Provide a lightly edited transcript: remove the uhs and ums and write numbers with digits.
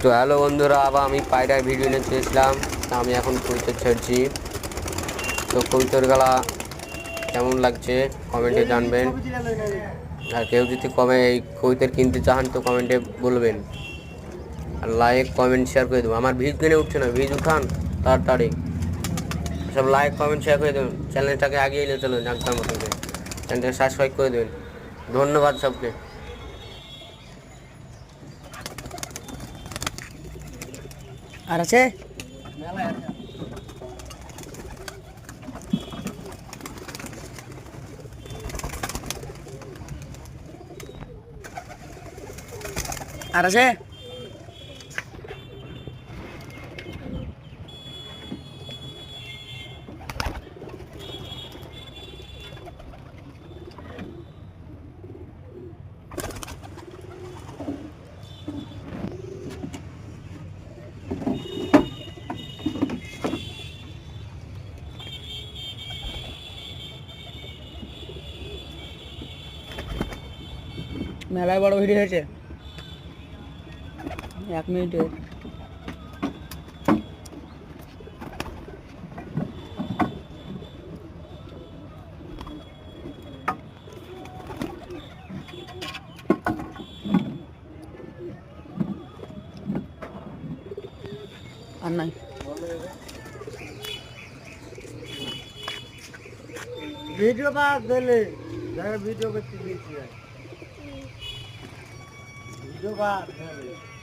তো হ্যালো বন্ধুরা, আবার আমি পায়রার ভিডিও নিয়ে চলেছিলাম। আমি এখন কবিতা ছেড়ছি। তো কবিতার গলা কেমন লাগছে কমেন্টে জানবেন। আর কেউ যদি এই কবিতার কিনতে চান তো কমেন্টে বলবেন। আর লাইক কমেন্ট শেয়ার করে দেবো। আমার ভিজ কিনে উঠছে না, ভিজ উঠান তাড়াতাড়ি। সব লাইক কমেন্ট শেয়ার করে দেবেন। চ্যানেলটাকে আগিয়ে নিয়ে চলুন একদম মতো করে। চ্যানেলটাকে সাবস্ক্রাইব করে দেবেন। ধন্যবাদ সবকে। আর আছে আর আছে মেলায় বড় ভিডিও হয়েছে 1 মিনিটের। আর নাই ভিডিও বাদ দিলে যারা ভিডিও করতে দিয়েছি ভিডিও বাদ